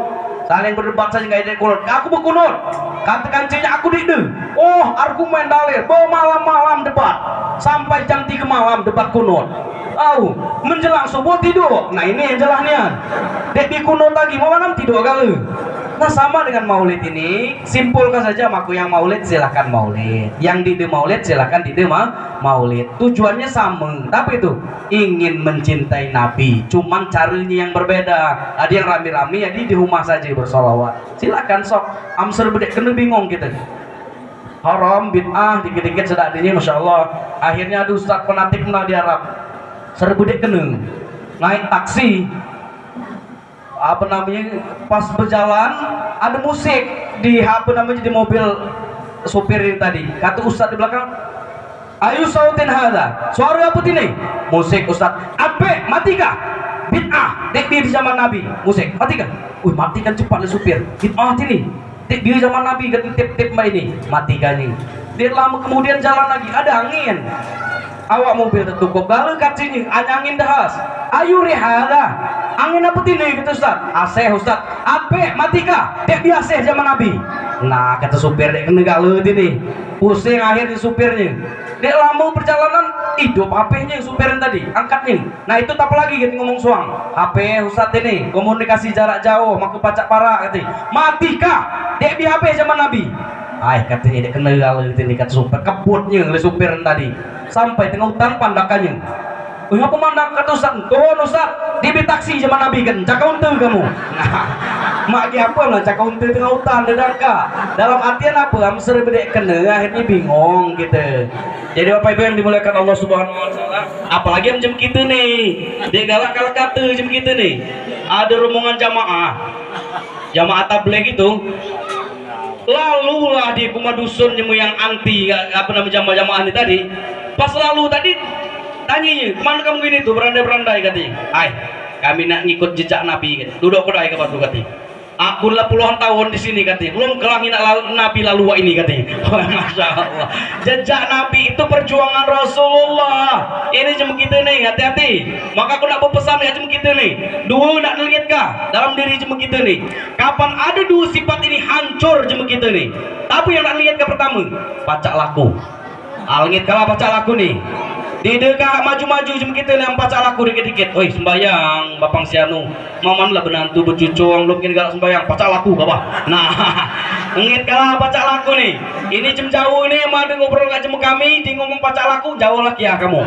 saling berdebat saja, nggak ada kunut. Aku berkunut, kata kancingnya aku dide. Oh, argumen dalil, bawa malam-malam debat sampai jam 3 malam debat kunut. Menjelang subuh tidur. Nah ini yang jelasnya. Dek di kunut lagi mau malam tidur kali. Nah sama dengan maulid ini, simpulkan saja, aku yang maulid silahkan maulid, yang di maulid silahkan di maulid. Tujuannya sama, tapi itu ingin mencintai Nabi, cuman caranya yang berbeda. Ada yang rame-rame, jadi di rumah saja bersolawat. Silahkan sok. Amser bedek kena bingung gitu. Haram, bid'ah, dikit-dikit sedaknya, Masya Allah. Akhirnya ada ustaz fanatik di Arab. Serbu dek kena naik taksi, pas berjalan ada musik di di mobil supir ini tadi. Kata ustaz di belakang, ayo sautin hada, suara apa ini? Musik ustaz. Ape matikah? Bid'ah. Dek di zaman Nabi musik matikah? Matikan cepat le supir. Bid'ah ini. Dek di zaman Nabi tip-tip ini matikan ini. Dia lama kemudian jalan lagi, ada angin. Awak mobil tertutup galau kacinya, angin dahas. Ayo rihada, angin apa ini gitu Ustaz? AC Ustaz. Ape matika? Dek biasa zaman Nabi. Nah kata supir dek kena galau ini, pusing akhirnya supirnya. Dek lama perjalanan hidup HP-nya supirnya tadi, angkatnya. Nah itu tak lagi gitu ngomong suang. HP Ustaz ini komunikasi jarak jauh, maku pacak parah katanya. Matika? Dek di HP zaman Nabi. Katanya dek kena galau ini kata supir, kebutnya oleh supir tadi. Sampai tengah hutan pandakannya. Apa mandak kata Ustaz? Turun Ustaz, di taksi zaman Nabi kan, cakap untu kamu. Mak apa lah cakap untu tengah hutan dedaka. Dalam artian apa? Amser bedek kena, akhirnya bingung gitu. Jadi Bapak Ibu yang dimuliakan Allah Subhanahu wa taala, apalagi jam kita nih. Dia galak-galak kata jam kita nih. Ada rombongan jamaah tabligh itu. Lalulah di rumah dusun yang anti jamaah ini tadi. Pas lalu tadi tanyanya, kemana kamu gini tuh berandai-berandai katanya. Kami nak ngikut jejak Nabi. Duduk kedai ke batu katanya. Aku lah puluhan tahun di sini katanya. Belum kelangi Nabi lalu ini katanya. Masya Allah. Jejak Nabi itu perjuangan Rasulullah. Ini cuma kita nih, hati-hati. Maka aku nak berpesan ya cuma kita nih. Dua nak lihat kah dalam diri cuma kita nih. Kapan ada dua sifat ini hancur cuma kita nih. Tapi yang nak lihat ke pertama, baca laku. Alngit kalah baca laku nih. Di dekat maju-maju cuma kita yang baca laku dikit-dikit. Oi sembayang bapang sianu. Maman lah benantu bercucung belum kini galak sembayang baca laku bapak. Nah, ngit kalah baca laku nih. Ini jam jauh ini mau ngobrol gak jemu kami di ngomong baca laku jauh lagi ya kamu.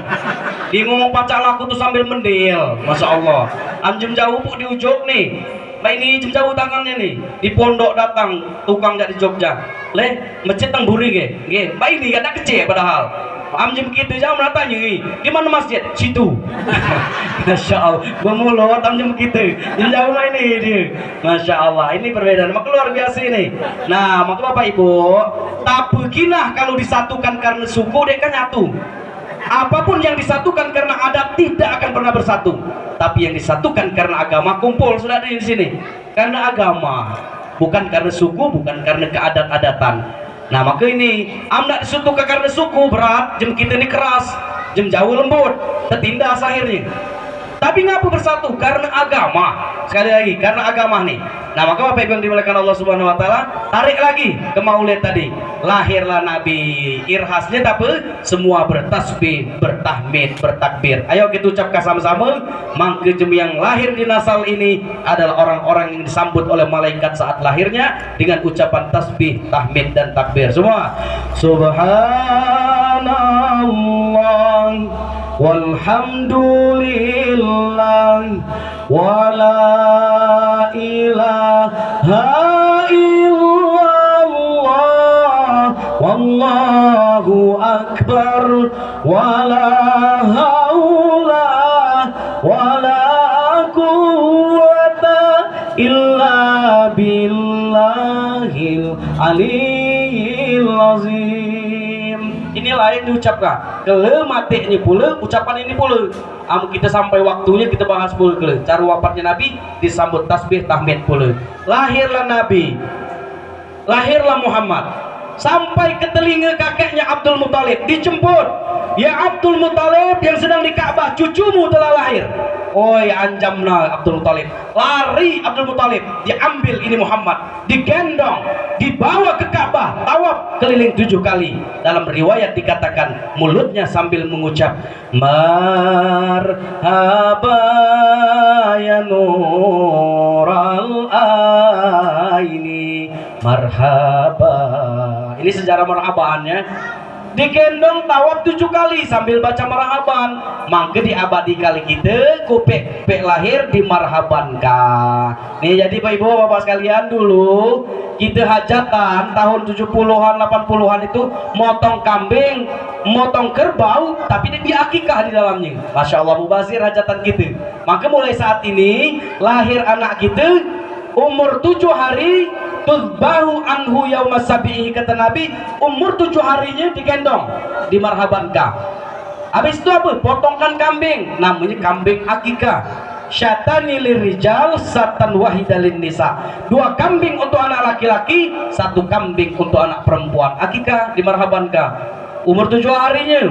Di ngomong baca laku tuh sambil mendil. Masya Allah. Jam jauh pun di ujung nih. Nah ini jam jauh tangannya nih. Di pondok datang tukang dari Jogja. Masjid tang buri ge. Mbak ini kata kecil padahal. Jam begitu jam tanya di mana masjid? Situ. Masya Allah. Bermulut jam begitu. Jam jauh ini dia. Masya Allah. Ini perbedaan. Maka luar biasa ini. Nah, maka Bapak Ibu, tapi kinah kalau disatukan karena suku dia kan nyatu. Apapun yang disatukan karena adat tidak akan pernah bersatu. Tapi yang disatukan karena agama kumpul sudah ada di sini. Karena agama, bukan karena suku, bukan karena keadat-adatan. Nah maka ini amnak disatukan karena suku berat, jam kita ini keras, jam jauh lembut, tertindas akhirnya. Tapi ngapa bersatu? Karena agama. Sekali lagi, karena agama nih. Nah, maka Bapak Ibu yang dimuliakan Allah Subhanahu wa taala, tarik lagi ke Maulid tadi. Lahirlah Nabi. Irhasnya apa? Semua bertasbih, bertahmid, bertakbir. Ayo kita ucapkan sama-sama. Mangke yang lahir di nasal ini adalah orang-orang yang disambut oleh malaikat saat lahirnya dengan ucapan tasbih, tahmid dan takbir. Semua. Subhanallah walhamdulillah wala ilaha illallah wallahu akbar wala haula wala quwwata illa billahil aliyyil azim. Inilah yang diucapkan kele mateknya pula, ucapan ini pula kita sampai waktunya kita bahas pula kele. Cara wafatnya Nabi disambut tasbih tahmid pula. Lahirlah Nabi, lahirlah Muhammad, sampai ke telinga kakeknya Abdul Muthalib dijemput, ya Abdul Muthalib yang sedang di Ka'bah, cucumu telah lahir. Oi anjamna Abdul Muthalib, lari Abdul Muthalib, diambil ini Muhammad, digendong, dibawa ke Ka'bah, tawaf keliling 7 kali. Dalam riwayat dikatakan mulutnya sambil mengucap marhaba ya nural aini marhaba. Ini sejarah marhabannya. Digendong tawaf 7 kali sambil baca marhaban. Mangke diabadi kali kita kupek lahir di marhabankah. Nih jadi Bapak Ibu Bapak sekalian, dulu kita hajatan tahun 70-an 80-an itu motong kambing, motong kerbau, tapi dia akikah di dalamnya. Masya Allah mubazir hajatan kita. Maka mulai saat ini lahir anak kita umur 7 hari tuzbahu anhu yauma sabihi, kata Nabi, umur 7 harinya digendong di marhabankah. Habis itu apa? Potongkan kambing, namanya kambing akikah. Syatani lirijal satan wahidalin nisa. 2 kambing untuk anak laki-laki, 1 kambing untuk anak perempuan. Akikah di marhabankah. Umur 7 harinya.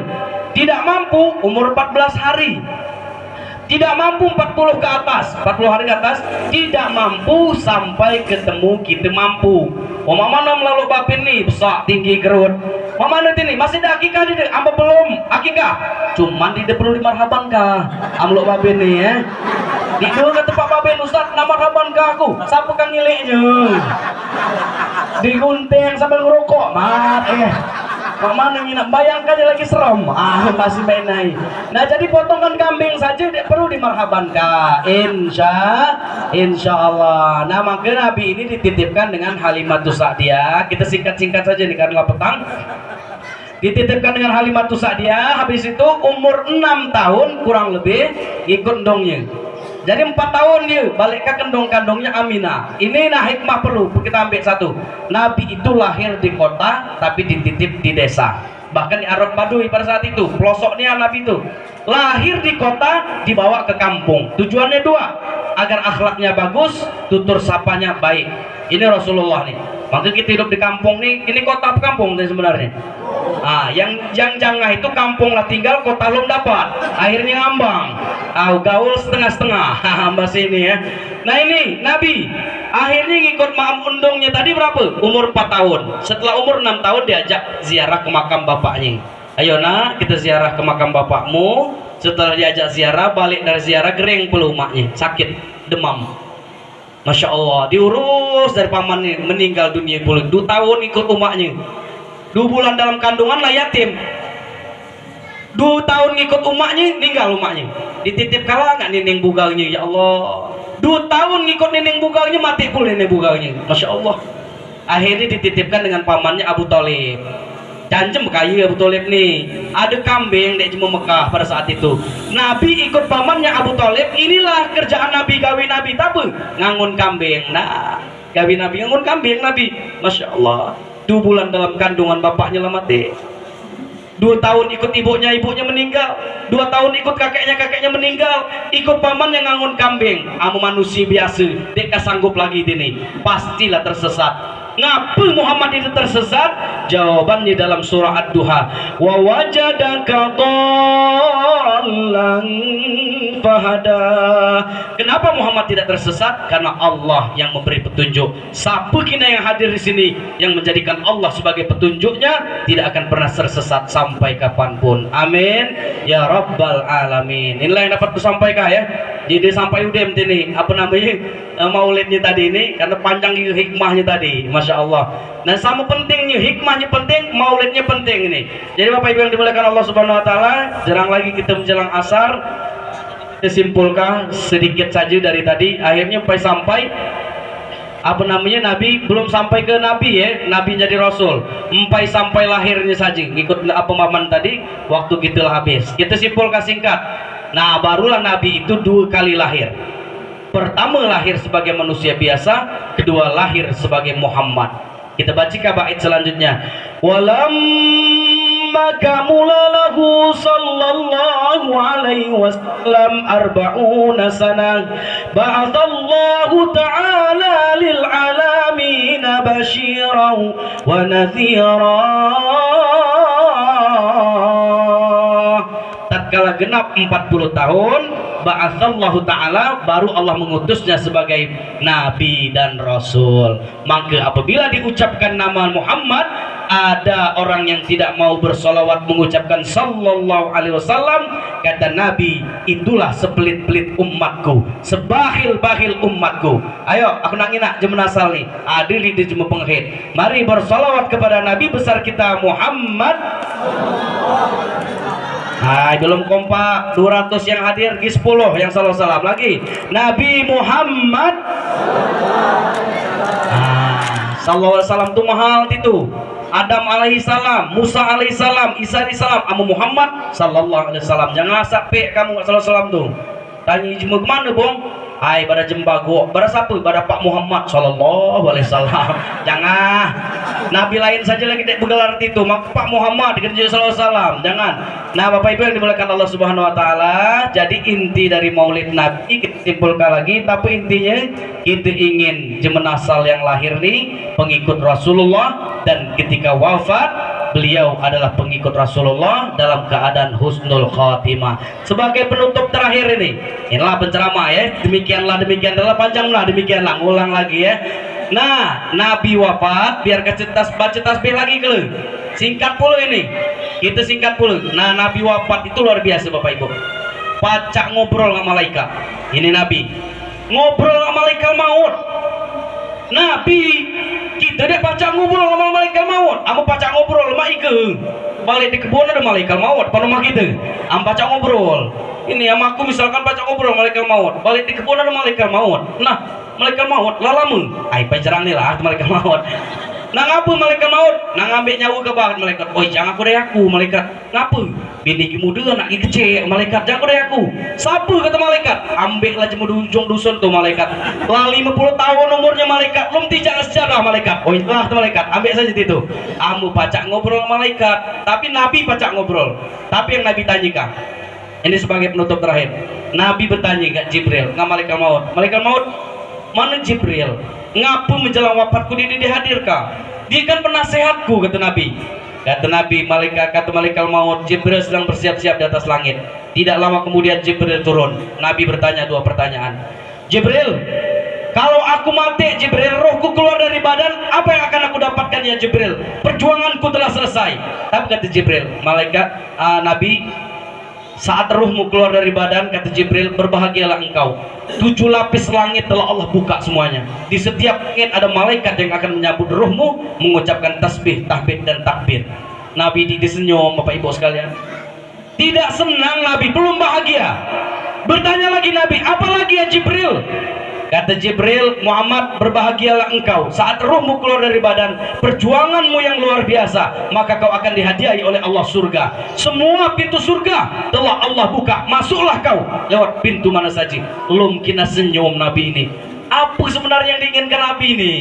Tidak mampu umur 14 hari. Tidak mampu 40 ke atas, 40 hari ke atas, tidak mampu sampai ketemu kita mampu. Oh mama nam lalu bapin nih besar tinggi gerut. Mama nanti nih masih ada akikah di amba belum akikah. Cuman tidak perlu dimarhabankah. Amlo bapin nih ya. Di dulu ke tempat bapin Ustaz nama marhabankah aku. Siapa kang ngiliknya? Digunting sambil ngerokok. Mak mana minat bayangkan dia lagi serem. Masih main naik. Nah jadi potongkan kambing saja perlu dimarhabankah. Insya Allah. Nah maka Nabi ini dititipkan dengan Halimatus Sa'diyah. Kita singkat-singkat saja nih karena petang. Dititipkan dengan Halimatus Sa'diyah. Habis itu umur 6 tahun kurang lebih ikut dongnya. Jadi 4 tahun dia balik ke kandung-kandungnya Aminah. Ini nah hikmah perlu kita ambil satu. Nabi itu lahir di kota tapi dititip di desa. Bahkan di Arab Baduy pada saat itu pelosoknya Nabi itu lahir di kota dibawa ke kampung. Tujuannya 2, agar akhlaknya bagus, tutur sapanya baik. Ini Rasulullah nih. Maka kita hidup di kampung nih. Ini kota apa kampung nih sebenarnya? Yang jangan itu kampung lah tinggal, kota belum dapat. Akhirnya ngambang. Gaul setengah-setengah. Bahasa ini ya. Nah ini Nabi akhirnya ngikut maam undungnya tadi berapa? Umur 4 tahun. Setelah umur 6 tahun diajak ziarah ke makam bapaknya. Ayo nak kita ziarah ke makam bapakmu. Setelah diajak ziarah, balik dari ziarah gering pelu maknya, sakit demam. Masya Allah, diurus dari pamannya, meninggal dunia pula. 2 tahun ikut umaknya. 2 bulan dalam kandungan lah yatim. 2 tahun ngikut umaknya, ninggal umaknya. Dititip kalah nggak nenek bugalnya, ya Allah. 2 tahun ngikut nenek bugalnya, mati pula nenek bugalnya. Masya Allah. Akhirnya dititipkan dengan pamannya Abu Thalib. Janjem kaya Abu Thalib nih. Ada kambing dek cuma Mekah pada saat itu. Nabi ikut pamannya Abu Thalib. Inilah kerjaan Nabi, gawe Nabi tabu ngangun kambing. Nah, gawe Nabi ngangun kambing Nabi. Masya Allah. 2 bulan dalam kandungan bapaknya lah mati. 2 tahun ikut ibunya meninggal. 2 tahun ikut kakeknya meninggal. Ikut paman yang ngangun kambing. Amu manusia biasa, dek sanggup lagi ini. Pastilah tersesat. Ngapa Muhammad itu tersesat? Jawabannya dalam surah Ad-Duha. Wa wajadaka dhallan fahada. Kenapa Muhammad tidak tersesat? Karena Allah yang memberi petunjuk. Siapa kina yang hadir di sini yang menjadikan Allah sebagai petunjuknya tidak akan pernah tersesat sampai kapanpun. Amin ya rabbal alamin. Inilah yang dapat kusampaikan ya. Jadi sampai udem ini apa namanya maulidnya tadi ini karena panjang hikmahnya tadi, masya Allah. Nah sama pentingnya hikmahnya penting, maulidnya penting ini. Jadi Bapak Ibu yang dimuliakan Allah Subhanahu Wa Taala, jarang lagi kita menjelang asar. Kita simpulkan sedikit saja dari tadi. Akhirnya sampai apa namanya Nabi belum sampai ke Nabi ya, Nabi jadi Rasul. Sampai lahirnya saja, ngikut apa pemahaman tadi. Waktu kita habis. Kita simpulkan singkat. Nah barulah Nabi itu 2 kali lahir. Pertama lahir sebagai manusia biasa, kedua lahir sebagai Muhammad. Kita baca bait selanjutnya. Walamma kamula lahu sallallahu alaihi wasallam arba'una sanah ba'athallahu ta'ala lil alamin basyiran wa nadhira. Tatkala genap 40 tahun, ba'atsallahu ta'ala, baru Allah mengutusnya sebagai nabi dan rasul. Maka apabila diucapkan nama Muhammad, ada orang yang tidak mau bersolawat mengucapkan sallallahu alaihi wasallam, kata Nabi, itulah sepelit-pelit umatku, sebahil-bahil umatku. Ayo aku nak jemaah asal nih, adili di jemaah penghid, mari bersolawat kepada Nabi besar kita Muhammad. Hai, belum kompak 200 yang hadir, 10 yang salam lagi. Nabi Muhammad sallallahu alaihi wasallam itu mahal itu. Adam alaihi salam, Musa alaihi salam, Isa alaihi salam, Amu Muhammad sallallahu alaihi wasallam. Jangan sampai kamu sallallahu alaihi wasallam tuh. Tanya jemu kemana, Bong? Hai, pada jembago, pada siapa? Pada Pak Muhammad sallallahu alaihi wasallam. Jangan. Nabi lain saja lagi tidak bergelar itu, maka Pak Muhammad dikerja sallallahu alaihi wasallam. Jangan. Nah, Bapak Ibu yang dimuliakan Allah Subhanahu wa taala, jadi inti dari Maulid Nabi kita simpulkan lagi, tapi intinya kita ingin jemenasal yang lahir nih pengikut Rasulullah, dan ketika wafat beliau adalah pengikut Rasulullah dalam keadaan husnul khatimah. Sebagai penutup terakhir ini, inilah penceramah ya. Demikianlah panjanglah, demikianlah ngulang lagi ya. Nah, Nabi wafat, biar baca tasbih lagi ke. Singkat puluh ini. Kita singkat puluh. Nah, Nabi wafat itu luar biasa Bapak Ibu. Pacak ngobrol sama malaikat. Ini Nabi. Ngobrol sama malaikat maut. Nabi kita dek pacak ngobrol sama malaikat maut. Amu pacak ngobrol sama Ike. Balik di kebun ada malaikat maut. Pada rumah kita. Am pacak ngobrol. Ini sama aku misalkan pacak ngobrol malaikat maut. Balik di kebun ada malaikat maut. Nah, malaikat maut lalamu. Ai pacarang ni lah malaikat maut. Nah ngapa malaikat maut? Nah ngambil nyawa ke bahan malaikat. Oi jangan aku dari aku malaikat. Ngapa? Bini muda nak kecil malaikat jangan aku dari aku. Siapa kata malaikat? Ambil lah jemu ujung dusun tuh malaikat. Lah 50 tahun umurnya malaikat. Belum tidak sejarah malaikat. Oi lah malaikat. Ambil saja itu. Amu pacak ngobrol malaikat. Tapi Nabi pacak ngobrol. Tapi yang Nabi tanyakan. Ini sebagai penutup terakhir. Nabi bertanya ke Jibril, nggak malaikat maut. Malaikat maut mana Jibril? Ngapa menjelang wafatku dia dihadirkan? Dia kan penasehatku kata Nabi. Kata malaikat maut, Jibril sedang bersiap-siap di atas langit. Tidak lama kemudian Jibril turun. Nabi bertanya 2 pertanyaan. Jibril, kalau aku mati Jibril, rohku keluar dari badan, apa yang akan aku dapatkan ya Jibril? Perjuanganku telah selesai. Tapi kata Jibril, Nabi, saat ruhmu keluar dari badan, kata Jibril, berbahagialah engkau. 7 lapis langit telah Allah buka semuanya. Di setiap langit ada malaikat yang akan menyambut ruhmu, mengucapkan tasbih, tahmid dan takbir. Nabi disenyum, Bapak Ibu sekalian. Tidak senang Nabi, belum bahagia. Bertanya lagi Nabi, apa lagi ya Jibril? Kata Jibril, Muhammad, berbahagialah engkau saat ruhmu keluar dari badan, perjuanganmu yang luar biasa, maka kau akan dihadiahi oleh Allah surga. Semua pintu surga telah Allah buka, masuklah kau lewat pintu mana saja. Belum kena senyum Nabi ini. Apa sebenarnya yang diinginkan Nabi ini?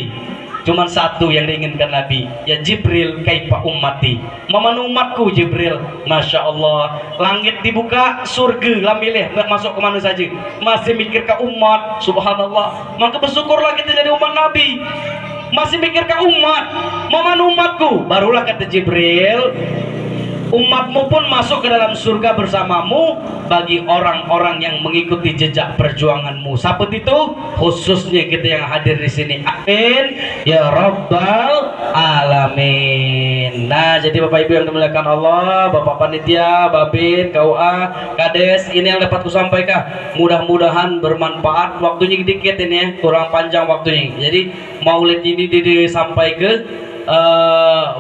Cuman satu yang diinginkan Nabi, ya Jibril kaifa ummati, mamanu umatku Jibril. Masya Allah, langit dibuka, surga lah milih masuk ke mana saja, masih mikir ke umat. Subhanallah, maka bersyukurlah kita jadi umat Nabi. masih mikir ke umat, momen umatku. Barulah kata Jibril, umatmu pun masuk ke dalam surga bersamamu bagi orang-orang yang mengikuti jejak perjuanganmu. Siapa itu? Khususnya kita yang hadir di sini. Amin ya rabbal alamin. Nah, jadi Bapak Ibu yang dimuliakan Allah, Bapak panitia, Babin, KUA, Kades, ini yang dapat kusampaikan. Mudah-mudahan bermanfaat. Waktunya dikit ini ya, kurang panjang waktunya. Jadi maulid ini sampai ke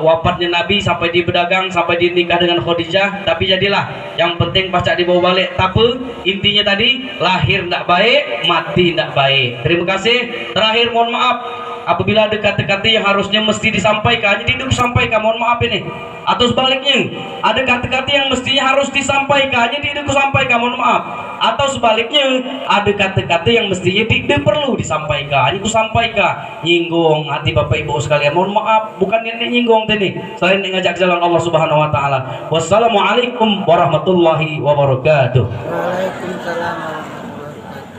wafatnya Nabi, sampai di pedagang, sampai di nikah dengan Khadijah. Tapi jadilah yang penting pacak dibawa balik. Tapi intinya tadi, lahir tidak baik, mati tidak baik. Terima kasih. Terakhir mohon maaf apabila ada kata-kata yang harusnya mesti disampaikan jadi tidak disampaikan, mohon maaf ini. Atau sebaliknya, ada kata-kata yang mestinya harus disampaikan jadi tidak disampaikan, mohon maaf. Atau sebaliknya, ada kata-kata yang mestinya tidak perlu disampaikan jadi kusampaikan, nyinggung hati Bapak Ibu sekalian, mohon maaf. Bukan ini nyinggung tadi, selain ngajak jalan Allah Subhanahu wa taala. Wassalamualaikum warahmatullahi wabarakatuh. Waalaikumsalam warahmatullahi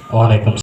wabarakatuh. Waalaikumsalam.